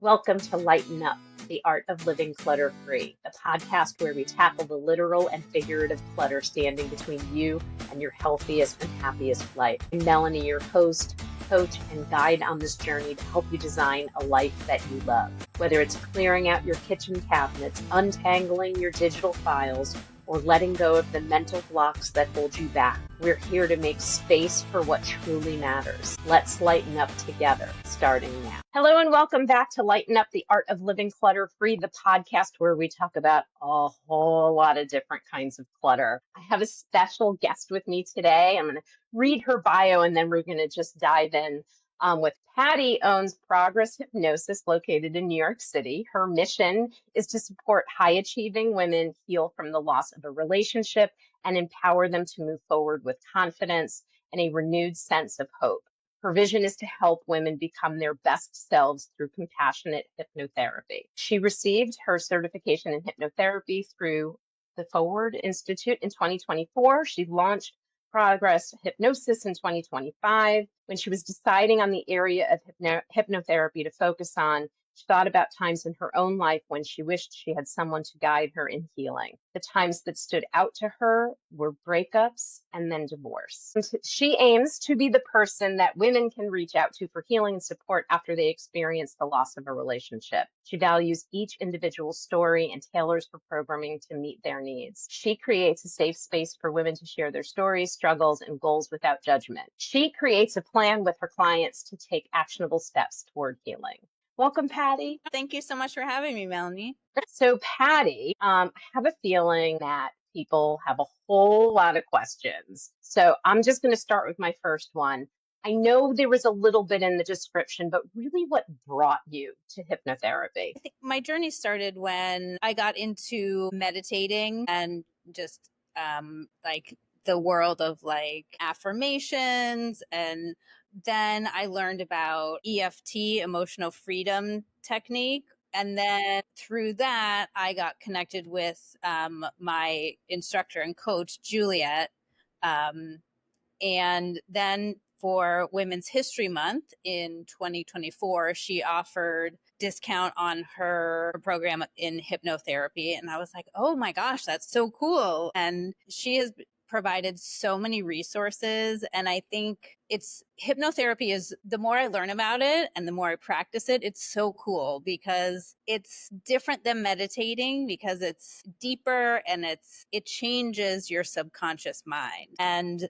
Welcome to Lighten Up, the Art of Living Clutter-Free, the podcast where we tackle the literal and figurative clutter standing between you and your healthiest and happiest life. I'm Melanie, your host, coach, and guide on this journey to help you design a life that you love. Whether it's clearing out your kitchen cabinets, untangling your digital files, or letting go of the mental blocks that hold you back, we're here to make space for what truly matters. Let's lighten up together, starting now. Hello and welcome back to Lighten Up, the Art of Living Clutter-Free, the podcast where we talk about a whole lot of different kinds of clutter. I have a special guest with me today. I'm going to read her bio and then we're going to just dive in. With Patty owns Progress Hypnosis located in New York City. Her mission is to support high-achieving women heal from the loss of a relationship and empower them to move forward with confidence and a renewed sense of hope. Her vision is to help women become their best selves through compassionate hypnotherapy. She received her certification in hypnotherapy through the Forward Institute in 2024. She launched Progress Hypnosis in 2025. When she was deciding on the area of hypnotherapy to focus on, she thought about times in her own life when she wished she had someone to guide her in healing. The times that stood out to her were breakups and then divorce. She aims to be the person that women can reach out to for healing and support after they experience the loss of a relationship. She values each individual story and tailors her programming to meet their needs. She creates a safe space for women to share their stories, struggles, and goals without judgment. She creates a plan with her clients to take actionable steps toward healing. Welcome, Patty. Thank you so much for having me, Melanie. So, Patty, I have a feeling that people have a whole lot of questions. So I'm just going to start with my first one. I know there was a little bit in the description, but really what brought you to hypnotherapy? I think my journey started when I got into meditating and just like the world of like affirmations, and then I learned about EFT, emotional freedom technique. And then through that, I got connected with my instructor and coach, Juliet. And then for Women's History Month in 2024, she offered discount on her program in hypnotherapy. And I was like, oh my gosh, that's so cool. And she has provided so many resources. And I think hypnotherapy is, the more I learn about it and the more I practice it, it's so cool because it's different than meditating because it's deeper and it changes your subconscious mind. And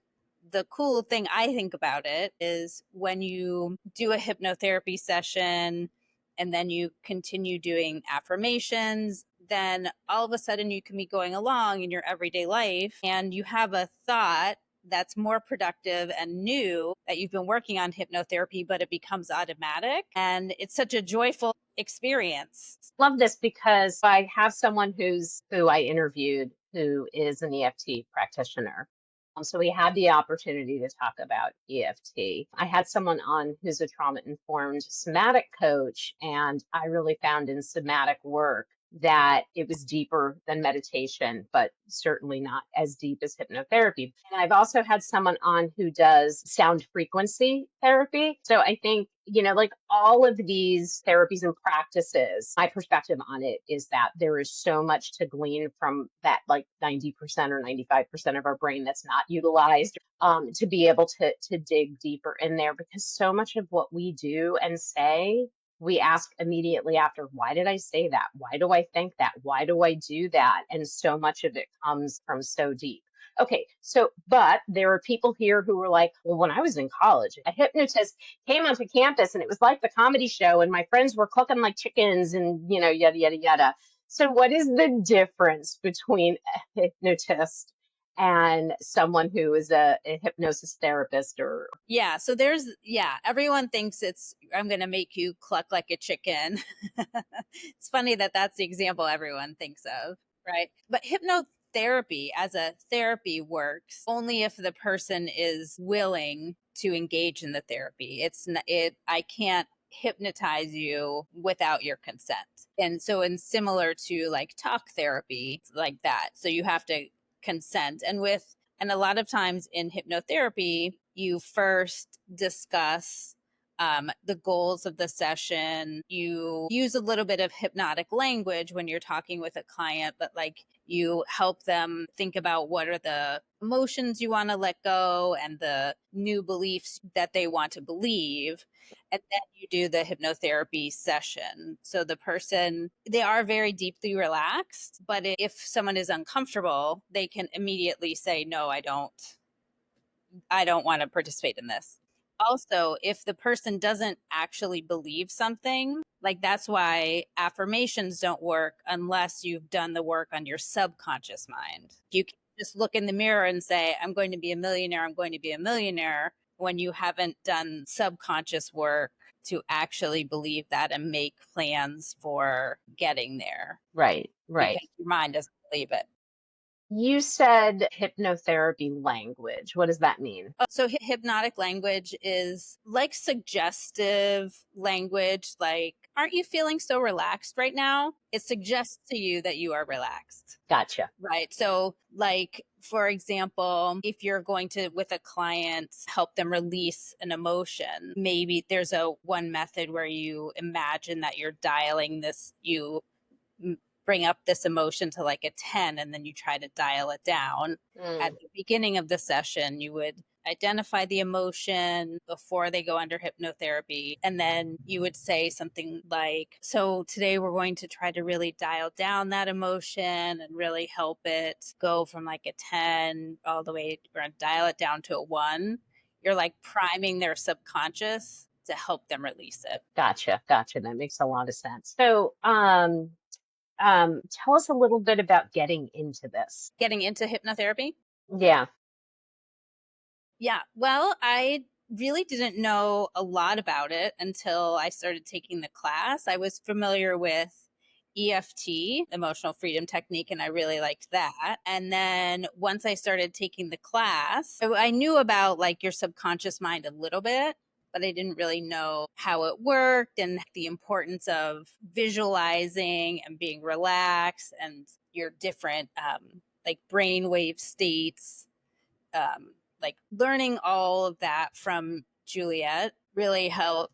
the cool thing I think about it is when you do a hypnotherapy session and then you continue doing affirmations, then all of a sudden you can be going along in your everyday life and you have a thought that's more productive and new that you've been working on hypnotherapy, but it becomes automatic. And it's such a joyful experience. Love this because I have someone who I interviewed who is an EFT practitioner. So we had the opportunity to talk about EFT. I had someone on who's a trauma-informed somatic coach, and I really found in somatic work that it was deeper than meditation, but certainly not as deep as hypnotherapy. And I've also had someone on who does sound frequency therapy. So I think, like all of these therapies and practices, my perspective on it is that there is so much to glean from that, like 90% or 95% of our brain that's not utilized, to be able to dig deeper in there, because so much of what we do and say, we ask immediately after, why did I say that? Why do I think that? Why do I do that? And so much of it comes from so deep. Okay, but there are people here who were like, well, when I was in college, a hypnotist came onto campus and it was like the comedy show and my friends were clucking like chickens and, yada, yada, yada. So what is the difference between a hypnotist and someone who is a hypnosis therapist? So everyone thinks I'm going to make you cluck like a chicken. It's funny that's the example everyone thinks of, right? But hypnotherapy as a therapy works only if the person is willing to engage in the therapy. I can't hypnotize you without your consent. And so similar to like talk therapy, like that. So you have to consent. And a lot of times in hypnotherapy, you first discuss the goals of the session. You use a little bit of hypnotic language when you're talking with a client, but like you help them think about what are the emotions you want to let go and the new beliefs that they want to believe. And then you do the hypnotherapy session. So the person, they are very deeply relaxed, but if someone is uncomfortable, they can immediately say, no, I don't want to participate in this. Also, if the person doesn't actually believe something, like that's why affirmations don't work unless you've done the work on your subconscious mind. You can just look in the mirror and say, I'm going to be a millionaire, I'm going to be a millionaire, when you haven't done subconscious work to actually believe that and make plans for getting there Right, right. because your mind doesn't believe it. You said hypnotherapy language. What does that mean? So hypnotic language is like suggestive language. Like, aren't you feeling so relaxed right now? It suggests to you that you are relaxed. Gotcha. Right. So, like, for example, if you're going to, with a client, help them release an emotion, maybe there's a one method where you imagine that you're dialing this, you bring up this emotion to like a 10 and then you try to dial it down. At Mm, the beginning of the session, you would identify the emotion before they go under hypnotherapy. And then you would say something like, so today we're going to try to really dial down that emotion and really help it go from like a 10 all the way, we're going to dial it down to a 1. You're like priming their subconscious to help them release it. gotcha, gotcha. That makes a lot of sense. So, tell us a little bit about getting into this. Getting into hypnotherapy. Yeah. Yeah. Well, I really didn't know a lot about it until I started taking the class. I was familiar with EFT, emotional freedom technique, and I really liked that. And then once I started taking the class, I knew about like your subconscious mind a little bit, but I didn't really know how it worked and the importance of visualizing and being relaxed and your different like brainwave states, like learning all of that from Juliet really helped.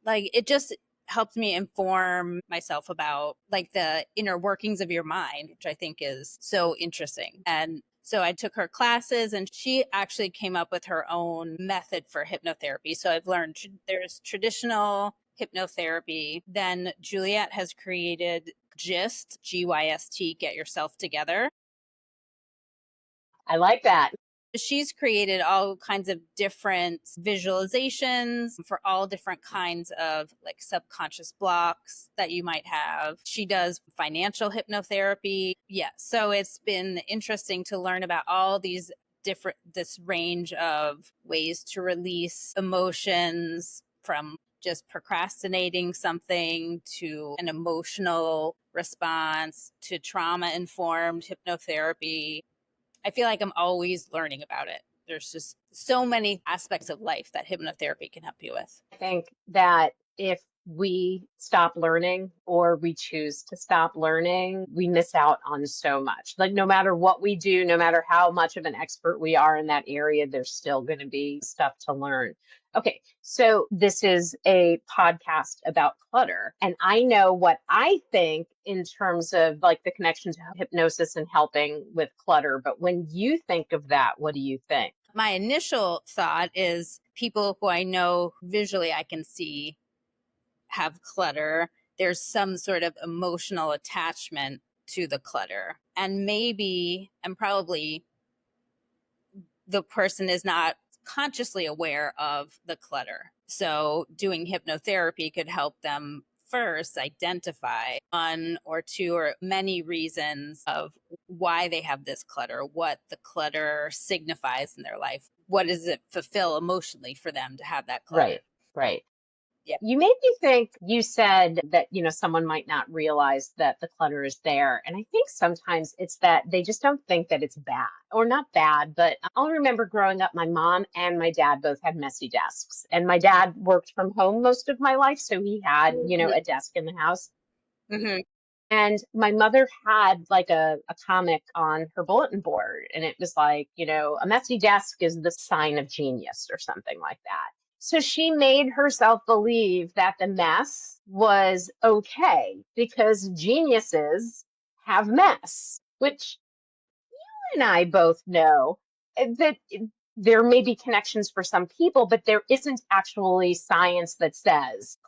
Like it just helped me inform myself about like the inner workings of your mind, which I think is so interesting. And so I took her classes and she actually came up with her own method for hypnotherapy. So I've learned there's traditional hypnotherapy. Then Juliet has created GYST, GYST, Get Yourself Together. I like that. She's created all kinds of different visualizations for all different kinds of like subconscious blocks that you might have. She does financial hypnotherapy. Yeah. So it's been interesting to learn about all these this range of ways to release emotions, from just procrastinating something to an emotional response to trauma informed hypnotherapy. I feel like I'm always learning about it. There's just so many aspects of life that hypnotherapy can help you with. I think that if we stop learning or we choose to stop learning, we miss out on so much. Like, no matter what we do, no matter how much of an expert we are in that area, there's still going to be stuff to learn. Okay, so this is a podcast about clutter. And I know what I think in terms of like the connection to hypnosis and helping with clutter. But when you think of that, what do you think? My initial thought is people who I know visually I can see have clutter. There's some sort of emotional attachment to the clutter. And maybe, and probably, the person is not consciously aware of the clutter. So doing hypnotherapy could help them first identify one or two or many reasons of why they have this clutter, what the clutter signifies in their life. What does it fulfill emotionally for them to have that clutter? Right, right. Yeah. You made me think, you said that, someone might not realize that the clutter is there. And I think sometimes it's that they just don't think that it's bad or not bad. But I'll remember growing up, my mom and my dad both had messy desks. And my dad worked from home most of my life. So he had, a desk in the house. Mm-hmm. And my mother had like a comic on her bulletin board. And it was like, a messy desk is the sign of genius or something like that. So she made herself believe that the mess was okay because geniuses have mess, which you and I both know that there may be connections for some people, but there isn't actually science that says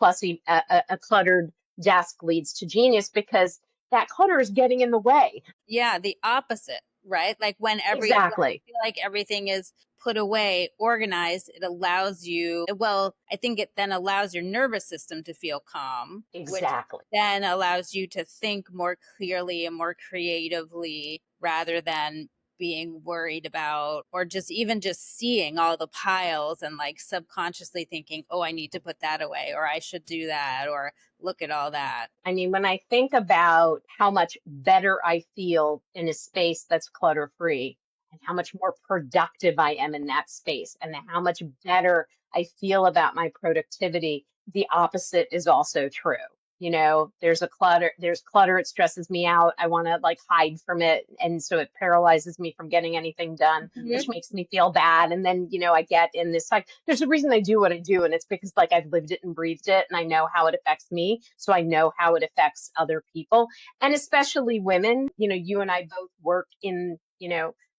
a cluttered desk leads to genius, because that clutter is getting in the way. Yeah, the opposite, right? Like when I Exactly. feel like everything is put away, organized, it allows you, well, I think it then allows your nervous system to feel calm, which Exactly. then allows you to think more clearly and more creatively rather than being worried about, or just even just seeing all the piles and like subconsciously thinking, oh, I need to put that away, or I should do that, or look at all that. I mean, when I think about how much better I feel in a space that's clutter free, and how much more productive I am in that space, and how much better I feel about my productivity, the opposite is also true. You know, there's clutter, it stresses me out. I want to like hide from it. And so it paralyzes me from getting anything done, Mhm. which makes me feel bad. And then, I get in this like, there's a reason I do what I do. And it's because like I've lived it and breathed it, and I know how it affects me. So I know how it affects other people, and especially women. You and I both work in,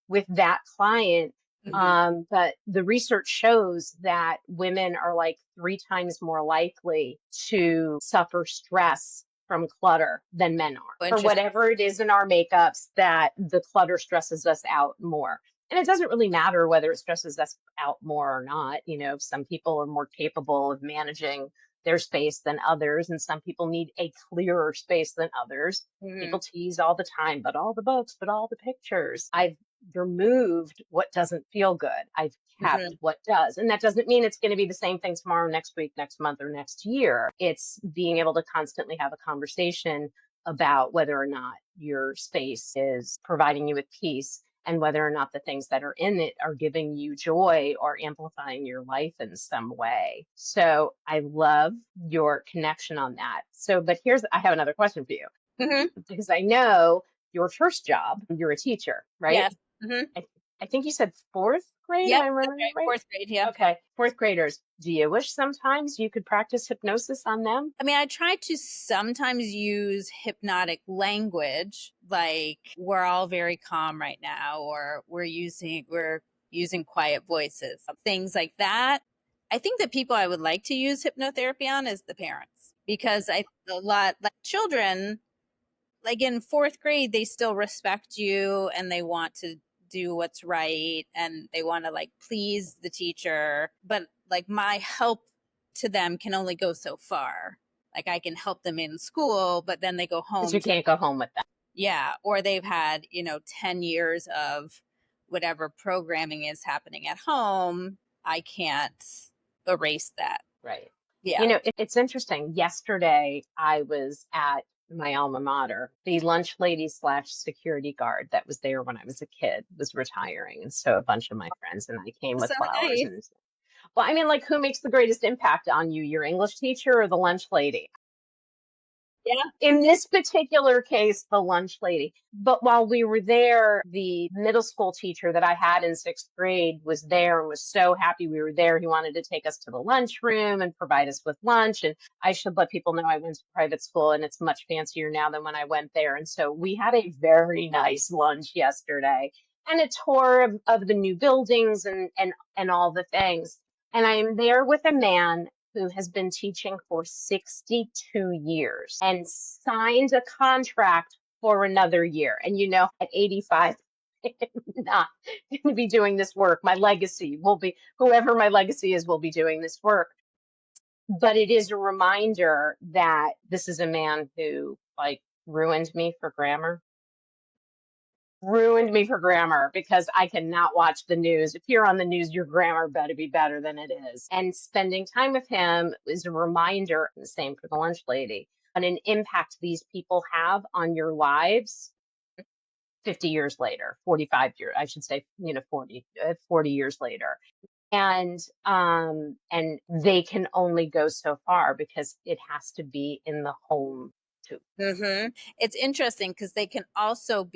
with that client. Mhm. But the research shows that women are like 3 times more likely to suffer stress from clutter than men are. For Interesting. whatever it is in our makeups, that the clutter stresses us out more. And it doesn't really matter whether it stresses us out more or not. Some people are more capable of managing their space than others, and some people need a clearer space than others. People Mhm. tease all the time, but all the books, but all the pictures. I've removed what doesn't feel good. I've kept Mhm. what does. And that doesn't mean it's going to be the same thing tomorrow, next week, next month, or next year. It's being able to constantly have a conversation about whether or not your space is providing you with peace, and whether or not the things that are in it are giving you joy or amplifying your life in some way. So I love your connection on that. So, but I have another question for you, Mhm. because I know your first job, you're a teacher, right? Yes. Mhm. I, I think you said fourth grade. Am Yep, I that's remembering right. that right? Fourth grade, yeah. Okay, fourth graders. Do you wish sometimes you could practice hypnosis on them? I mean, I try to sometimes use hypnotic language, like we're all very calm right now, or we're using quiet voices, things like that. I think the people I would like to use hypnotherapy on is the parents, because I a lot like children, like in fourth grade, they still respect you and they want to do what's right and they want to like please the teacher. But like my help to them can only go so far. Like I can help them in school, but then they go Because home you to, can't go home with them. yeah, or they've had, 10 years of whatever programming is happening at home. I can't erase that. Right. Yeah. It's interesting. Yesterday, I was at my alma mater. The lunch lady slash security guard that was there when I was a kid was retiring. And so a bunch of my friends and I came with So flowers. nice. And well, I mean, like, who makes the greatest impact on you, your English teacher or the lunch lady? Yeah. In this particular case, the lunch lady. But while we were there, the middle school teacher that I had in sixth grade was there and was so happy we were there. He wanted to take us to the lunchroom and provide us with lunch. And I should let people know I went to private school and it's much fancier now than when I went there. And so we had a very nice lunch yesterday, and a tour of the new buildings and all the things. And I am there with a man who has been teaching for 62 years and signed a contract for another year. And at 85, I'm not going to be doing this work. My legacy will be, whoever my legacy is, will be doing this work. But it is a reminder that this is a man who like ruined me for grammar, because I cannot watch the news. If you're on the news, your grammar better be better than it is. And spending time with him is a reminder, and the same for the lunch lady, on an impact these people have on your lives 50 years later, 45 years, I should say, 40 years later. And they can only go so far, because it has to be in the home too. Hmm. It's interesting because they can also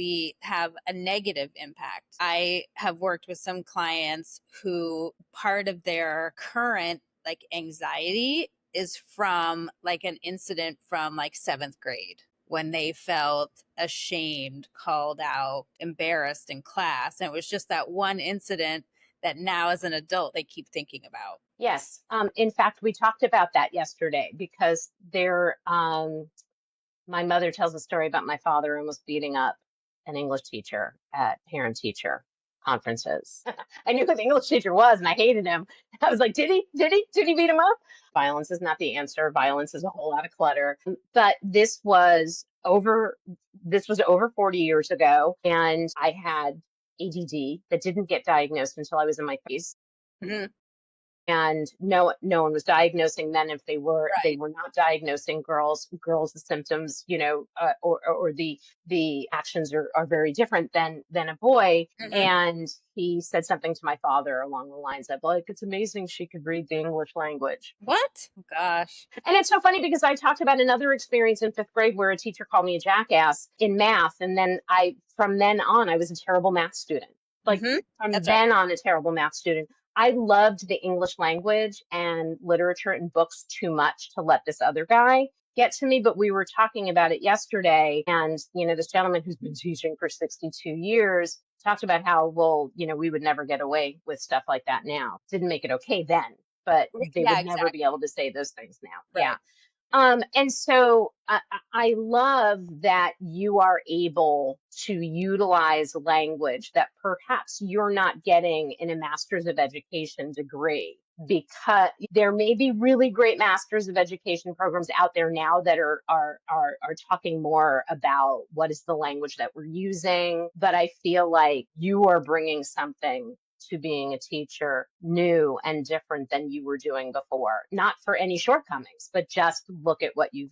have a negative impact. I have worked with some clients who part of their current like anxiety is from like an incident from like 7th grade when they felt ashamed, called out, embarrassed in class. And it was just that one incident that now as an adult they keep thinking about. Yes. In fact, we talked about that yesterday because my mother tells a story about my father almost beating up an English teacher at parent-teacher conferences. I knew who the English teacher was and I hated him. I was like, did he? Did he beat him up? Violence is not the answer. Violence is a whole lot of clutter. But this was over 40 years ago, and I had ADD that didn't get diagnosed until I was in my 30s, Mhm. and no one was diagnosing then. If they Right. were not diagnosing girls, the symptoms, or the actions are very different than a boy. Mhm. And he said something to my father along the lines of, like, it's amazing she could read the English language. What? Oh, gosh. And it's so funny because I talked about another experience in 5th grade where a teacher called me a jackass in math. And then from then on, I was a terrible math student. Like, Hmm. from That's right. then on, a terrible math student. I loved the English language and literature and books too much to let this other guy get to me. But we were talking about it yesterday. And, this gentleman who's been teaching for 62 years talked about how, well, we would never get away with stuff like that now. Didn't make it okay then, but they Yeah, would never be exactly. able to say those things now. Yeah. Right. And so I love that you are able to utilize language that perhaps you're not getting in a master's of education degree, because there may be really great masters of education programs out there now that are talking more about what is the language that we're using. But I feel like you are bringing something to being a teacher new and different than you were doing before. Not for any shortcomings, but just look at what you've,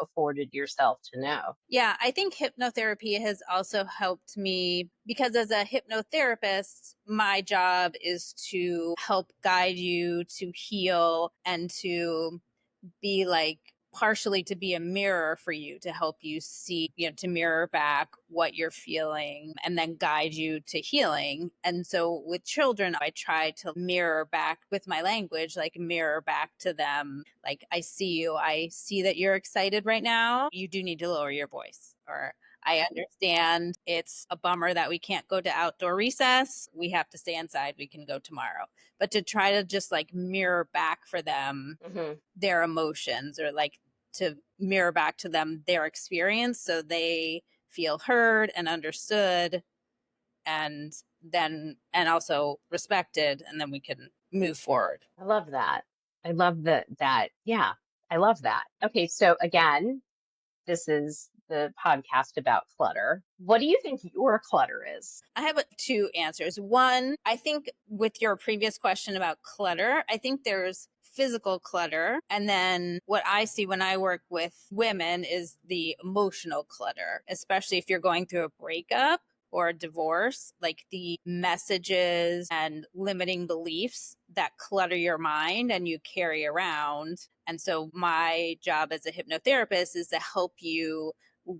afforded yourself to know. Yeah, I think hypnotherapy has also helped me because as a hypnotherapist, my job is to help guide you to heal and to be like partially to be a mirror for you to help you see, to mirror back what you're feeling and then guide you to healing. And so with children, I try to mirror back with my language, like mirror back to them, like, I see you. I see that you're excited right now. You do need to lower your voice. Or, I understand it's a bummer that we can't go to outdoor recess. We have to stay inside. We can go tomorrow. But to try to just like mirror back for them Hmm. their emotions, or like to mirror back to them their experience so they feel heard and understood, and and also respected, and then we can move forward. I love that. I love that. Yeah, I love that. Okay, so again, this is the podcast about clutter. What do you think your clutter is? I have two answers. One, I think with your previous question about clutter, I think there's physical clutter. And then what I see when I work with women is the emotional clutter, especially if you're going through a breakup or a divorce, like the messages and limiting beliefs that clutter your mind and you carry around. And so my job as a hypnotherapist is to help you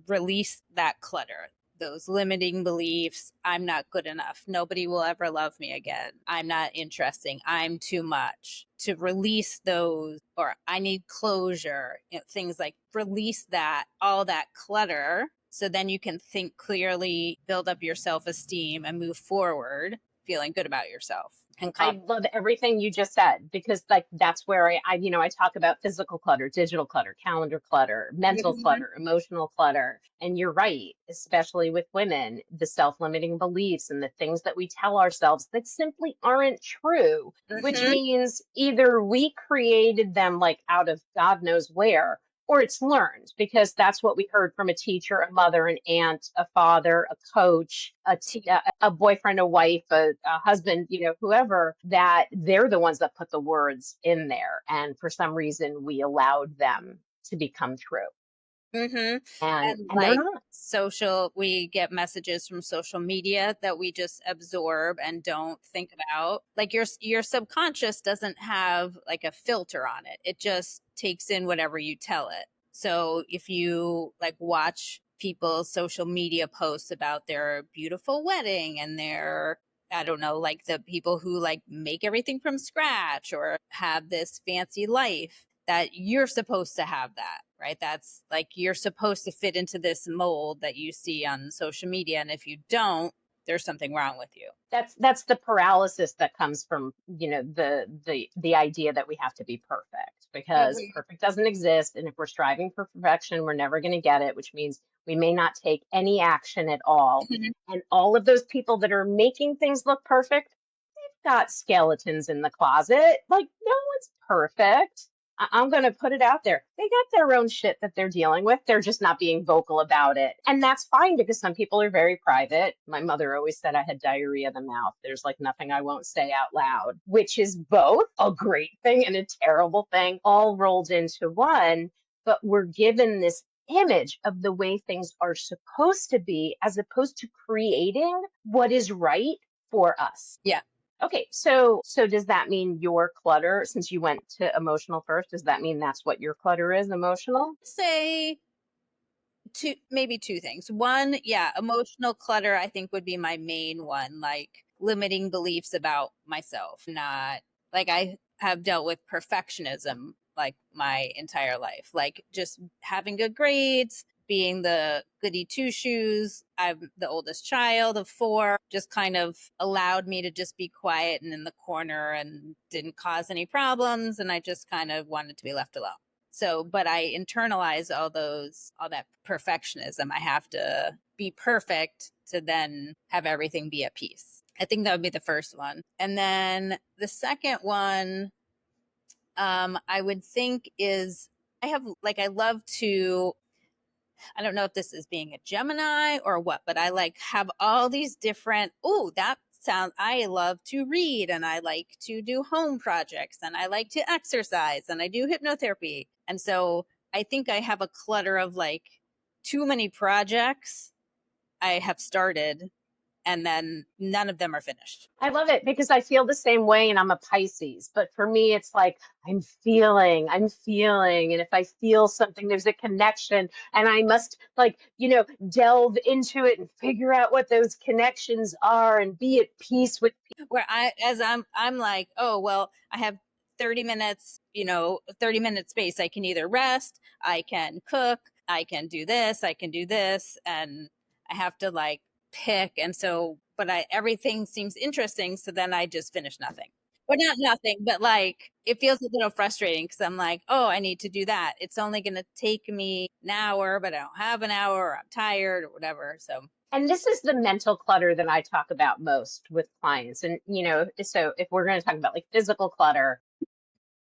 release that clutter, those limiting beliefs. I'm not good enough. Nobody will ever love me again. I'm not interesting. I'm too much. To release those, or I need closure, things like release that, all that clutter. So then you can think clearly, build up your self esteem, and move forward feeling good about yourself and I confident. love everything you just said because, like, that's where I talk about physical clutter, digital clutter, calendar clutter, mental Mhm. clutter, emotional clutter. And you're right, especially with women, the self-limiting beliefs and the things that we tell ourselves that simply aren't true, which Mhm. means either we created them like out of God knows where, or it's learned because that's what we heard from a teacher, a mother, an aunt, a father, a coach, a boyfriend, a wife, a husband, whoever, that they're the ones that put the words in there. And for some reason, we allowed them to become true. Mm-hmm. And And they're like not. we get messages from social media that we just absorb and don't think about. Like your subconscious doesn't have like a filter on it. It just takes in whatever you tell it. So if you like watch people's social media posts about their beautiful wedding and their I don't know, like the people who like make everything from scratch or have this fancy life, that you're supposed to have that, right? That's like you're supposed to fit into this mold that you see on social media. And if you don't, there's something wrong with you. That's the paralysis that comes from, the idea that we have to be perfect, because Mhm. perfect doesn't exist. And if we're striving for perfection, we're never going to get it, which means we may not take any action at all. And all of those people that are making things look perfect got skeletons in the closet. Like, no one's perfect. I'm going to put it out there. They got their own shit that they're dealing with. They're just not being vocal about it. And that's fine, because some people are very private. My mother always said I had diarrhea of the mouth. There's like nothing I won't say out loud, which is both a great thing and a terrible thing, all rolled into one. But we're given this image of the way things are supposed to be, as opposed to creating what is right for us. Yeah. Okay, so does that mean your clutter, since you went to emotional first, does that mean that's what your clutter is, emotional? Say maybe two things. One, yeah, emotional clutter, I think would be my main one, like limiting beliefs about myself. Not like I have dealt with perfectionism like my entire life, like just having good grades, being the goody two shoes. I'm the oldest child of four, just kind of allowed me to just be quiet and in the corner and didn't cause any problems. And I just kind of wanted to be left alone. So, but I internalize all that perfectionism. I have to be perfect to then have everything be at peace. I think that would be the first one. And then the second one, I would think is I love to, I don't know if this is being a Gemini or what, but I like have all these different, oh, that sounds, I love to read and I like to do home projects and I like to exercise and I do hypnotherapy. And so I think I have a clutter of like too many projects I have started and then none of them are finished. I love it, because I feel the same way, and I'm a Pisces. But for me, it's like I'm feeling. And if I feel something, there's a connection, and I must, like, delve into it and figure out what those connections are and be at peace with. Where I'm like, oh, well, I have 30 minutes, 30-minute space. I can either rest, I can cook, I can do this, I can do this. And I have to like pick. And so, but everything seems interesting. So then I just finish nothing. Or not nothing, but like it feels a little frustrating because I'm like, oh, I need to do that. It's only going to take me an hour, but I don't have an hour, or I'm tired or whatever. So And this is the mental clutter that I talk about most with clients. And, so if we're going to talk about like physical clutter,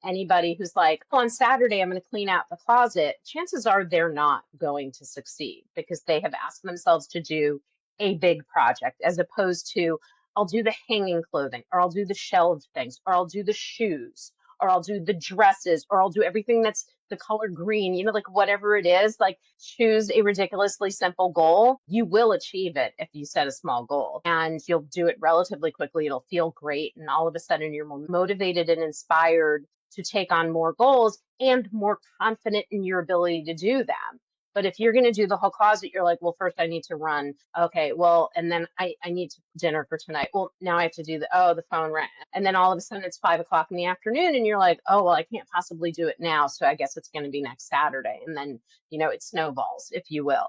anybody who's like, oh, on Saturday, I'm going to clean out the closet, chances are they're not going to succeed, because they have asked themselves to do a big project, as opposed to, I'll do the hanging clothing, or I'll do the shelved things, or I'll do the shoes, or I'll do the dresses, or I'll do everything that's the color green, like whatever it is, like choose a ridiculously simple goal. You will achieve it if you set a small goal, and you'll do it relatively quickly. It'll feel great. And all of a sudden you're more motivated and inspired to take on more goals and more confident in your ability to do them. But if you're going to do the whole closet, you're like, well, first I need to run. Okay, well, and then I need to dinner for tonight. Well, now I have to do the phone rang. And then all of a sudden it's 5 o'clock in the afternoon and you're like, oh, well, I can't possibly do it now. So I guess it's going to be next Saturday. And then, it snowballs, if you will.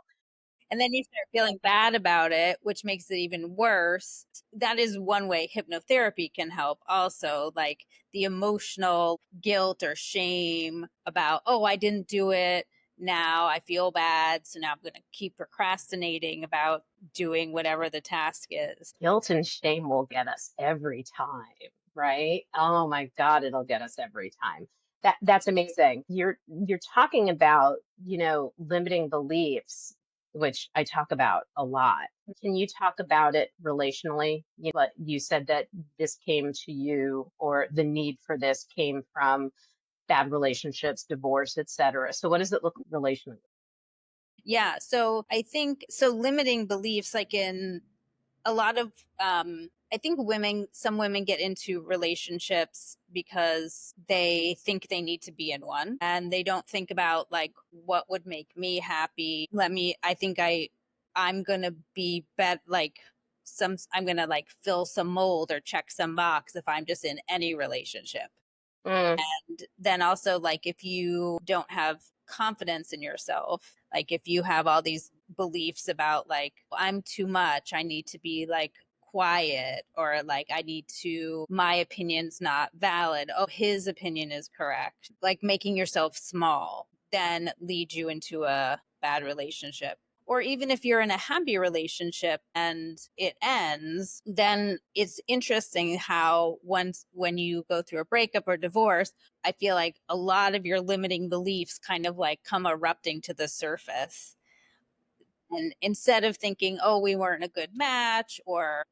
and then you start feeling bad about it, which makes it even worse. That is one way hypnotherapy can help. Also, like the emotional guilt or shame about, oh, I didn't do it. Now I feel bad. So now I'm going to keep procrastinating about doing whatever the task is. Guilt and shame will get us every time, right? Oh my God, it'll get us every time. That's amazing. You're talking about, limiting beliefs, which I talk about a lot. Can you talk about it relationally? But you said that this came to you, or the need for this came from bad relationships, divorce, etc. So what does it look relationally? Yeah. So I think so limiting beliefs, like in a lot of I think some women get into relationships because they think they need to be in one and they don't think about like what would make me happy. I think I'm going to be like I'm going to like fill some mold or check some box if I'm just in any relationship. Mm, And then also, like, if you don't have confidence in yourself, like, if you have all these beliefs about, like, I'm too much, I need to be like quiet, or like, I need to, my opinion's not valid. Oh, his opinion is correct. Like, making yourself small then leads you into a bad relationship. Or even if you're in a happy relationship and it ends, then it's interesting how once when you go through a breakup or divorce, I feel like a lot of your limiting beliefs kind of like come erupting to the surface. And instead of thinking, oh, we weren't a good match, or,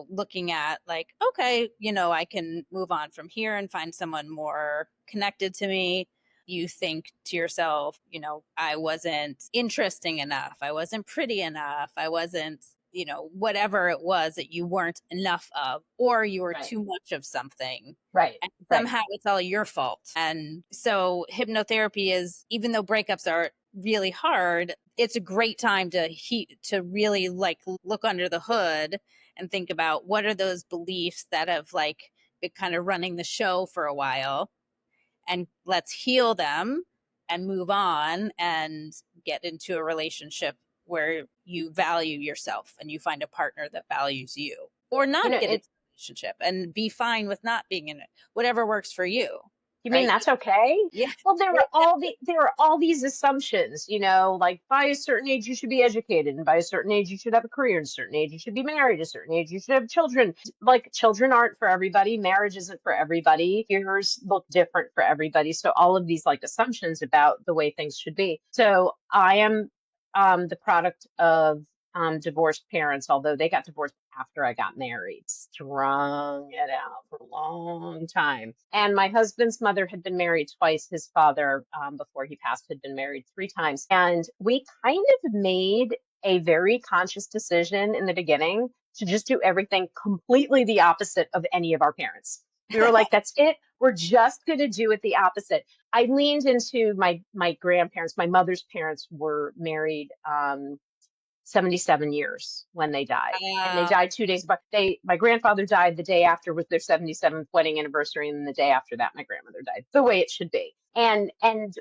looking at like, okay, I can move on from here and find someone more connected to me, you think to yourself, I wasn't interesting enough. I wasn't pretty enough. I wasn't, whatever it was that you weren't enough of, or you were right, too much of something. right, And right. somehow it's all your fault. And so hypnotherapy is, even though breakups are really hard, it's a great time to really like look under the hood and think about what are those beliefs that have like been kind of running the show for a while, and let's heal them and move on and get into a relationship where you value yourself and you find a partner that values you, or You not know, get into it, a relationship and be fine with not being in it, whatever works for you, you mean right? that's okay? Yeah. Well, there are all these assumptions, like by a certain age you should be educated, and by a certain age you should have a career, and a certain age you should be married, a certain age you should have children. Like children aren't for everybody, marriage isn't for everybody, careers look different for everybody. So all of these like assumptions about the way things should be. So I am the product of divorced parents, although they got divorced after I got married. Strung it out for a long time. And my husband's mother had been married twice. His father, before he passed, had been married three times. And we kind of made a very conscious decision in the beginning to just do everything completely the opposite of any of our parents. We were like, that's it. We're just going to do it the opposite. I leaned into my grandparents. My mother's parents were married 77 years when they died. And they uh, died 2 days, but my grandfather died the day after was their 77th wedding anniversary. And then the day after that, my grandmother died, the way it should be. And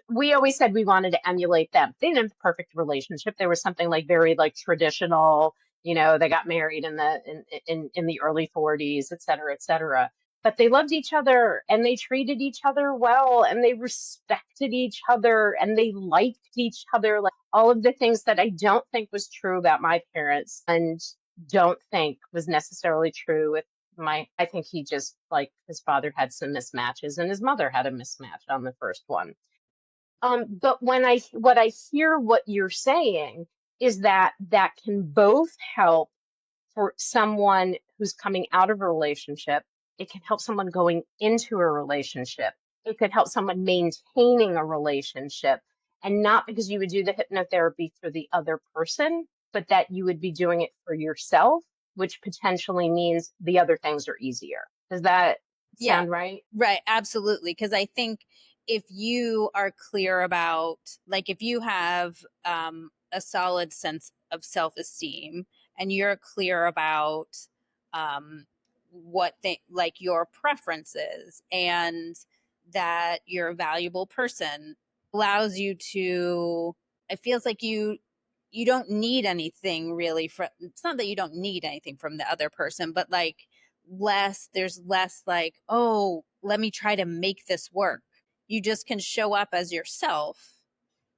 we always said we wanted to emulate them. They didn't have a perfect relationship. There was something like very like traditional, they got married in the early 40s, et cetera, et cetera. But they loved each other and they treated each other well and they respected each other and they liked each other. Like all of the things that I don't think was true about my parents and don't think was necessarily true with I think he just like his father had some mismatches and his mother had a mismatch on the first one. But what I hear what you're saying is that can both help for someone who's coming out of a relationship. It can help someone going into a relationship. It could help someone maintaining a relationship. And not because you would do the hypnotherapy for the other person, but that you would be doing it for yourself, which potentially means the other things are easier. Does that yeah, sound right? right, absolutely. Because I think if you are clear about, like, if you have a solid sense of self-esteem and you're clear about what they like your preferences, and that you're a valuable person, allows you to, it feels like you don't need anything really from, it's not that you don't need anything from the other person, but like there's less like, oh, let me try to make this work. You just can show up as yourself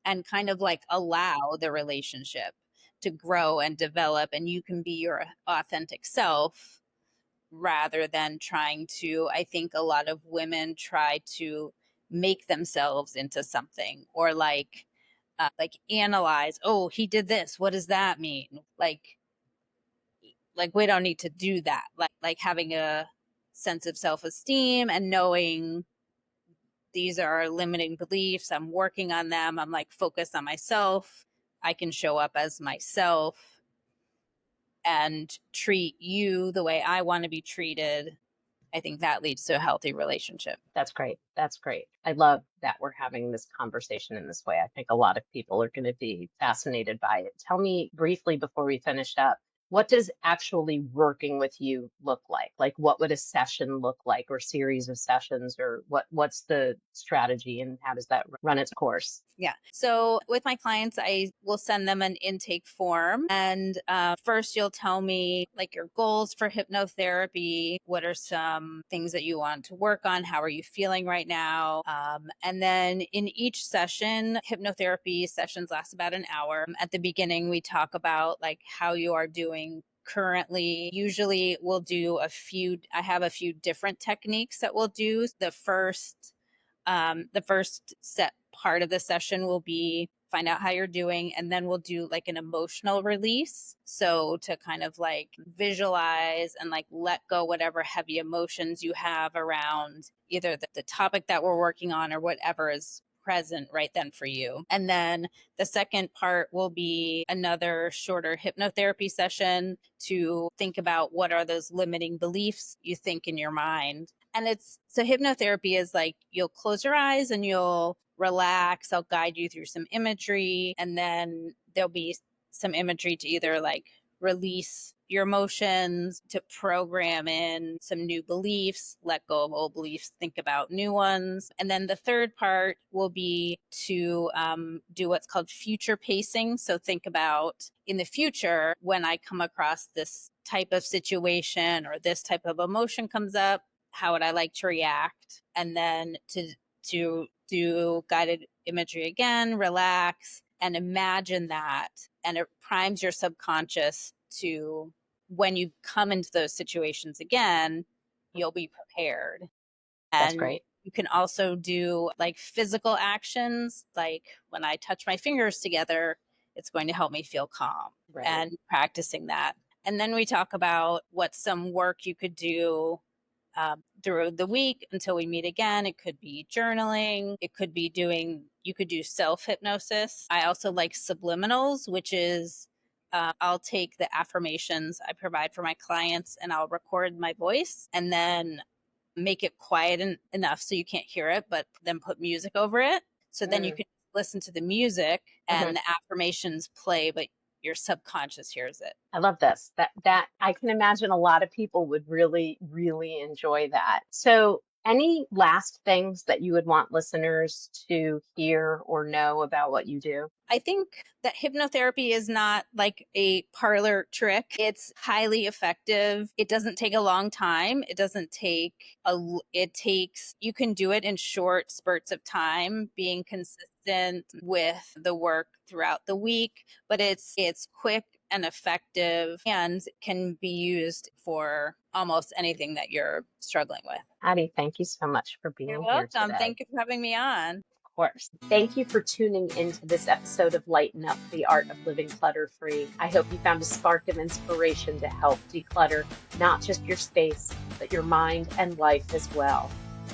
and kind of like allow the relationship to grow and develop, and you can be your authentic self, rather than trying to, I think a lot of women try to make themselves into something, or like analyze, oh, he did this, what does that mean? Like we don't need to do that. Like having a sense of self-esteem and knowing these are limiting beliefs, I'm working on them, I'm like focused on myself, I can show up as myself and treat you the way I want to be treated. I think that leads to a healthy relationship. That's great. That's great. I love that we're having this conversation in this way. I think a lot of people are going to be fascinated by it. Tell me briefly before we finish up, What does actually working with you look like? Like, what would a session look like, or series of sessions, or what's the strategy and how does that run its course? Yeah. So with my clients, I will send them an intake form. And first, you'll tell me like your goals for hypnotherapy. What are some things that you want to work on? How are you feeling right now? And then in each session, hypnotherapy sessions last about an hour. At the beginning, we talk about like how you are doing currently. Usually we'll do I have a few different techniques that we'll do. The first set part of the session will be find out how you're doing, and then we'll do like an emotional release, so to kind of like visualize and like let go whatever heavy emotions you have around either the topic that we're working on or whatever is present right then for you. And then the second part will be another shorter hypnotherapy session to think about what are those limiting beliefs you think in your mind. And so hypnotherapy is like you'll close your eyes and you'll relax. I'll guide you through some imagery, and then there'll be some imagery to either like release your emotions, to program in some new beliefs, let go of old beliefs, think about new ones. And then the third part will be to do what's called future pacing. So think about in the future, when I come across this type of situation or this type of emotion comes up, how would I like to react? And then to do guided imagery again, relax, and imagine that. And it primes your subconscious to when you come into those situations again, you'll be prepared. That's And great. you can also do like physical actions, like when I touch my fingers together, it's going to help me feel calm, Right. and practicing that. And then we talk about what some work you could do through the week until we meet again. It could be journaling. You could do self hypnosis. I also like subliminals, which is I'll take the affirmations I provide for my clients and I'll record my voice and then make it quiet enough so you can't hear it, but then put music over it. So then you Mm. can listen to the music Mhm. and the affirmations play, but your subconscious hears it. I love this. That I can imagine a lot of people would really, really enjoy that. So, any last things that you would want listeners to hear or know about what you do? I think that hypnotherapy is not like a parlor trick. It's highly effective. It doesn't take a long time. You can do it in short spurts of time, being consistent with the work throughout the week, but it's quick and effective and can be used for almost anything that you're struggling with. Addie, thank you so much for You're being here welcome. today. Thank you for having me on. Of course. Thank you for tuning into this episode of Lighten Up, the Art of Living Clutter Free. I hope you found a spark of inspiration to help declutter not just your space, but your mind and life as well.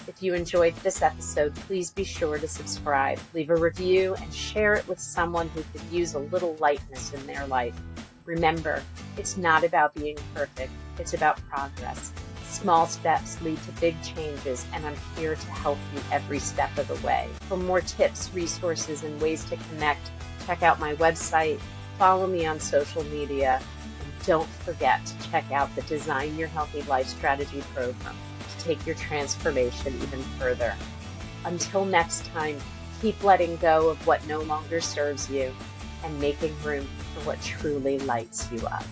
If you enjoyed this episode, please be sure to subscribe, leave a review, and share it with someone who could use a little lightness in their life. Remember, it's not about being perfect, it's about progress. Small steps lead to big changes, and I'm here to help you every step of the way. For more tips, resources, and ways to connect, check out my website, follow me on social media, and don't forget to check out the Design Your Healthy Life Strategy program to take your transformation even further. Until next time, keep letting go of what no longer serves you and making room for what truly lights you up.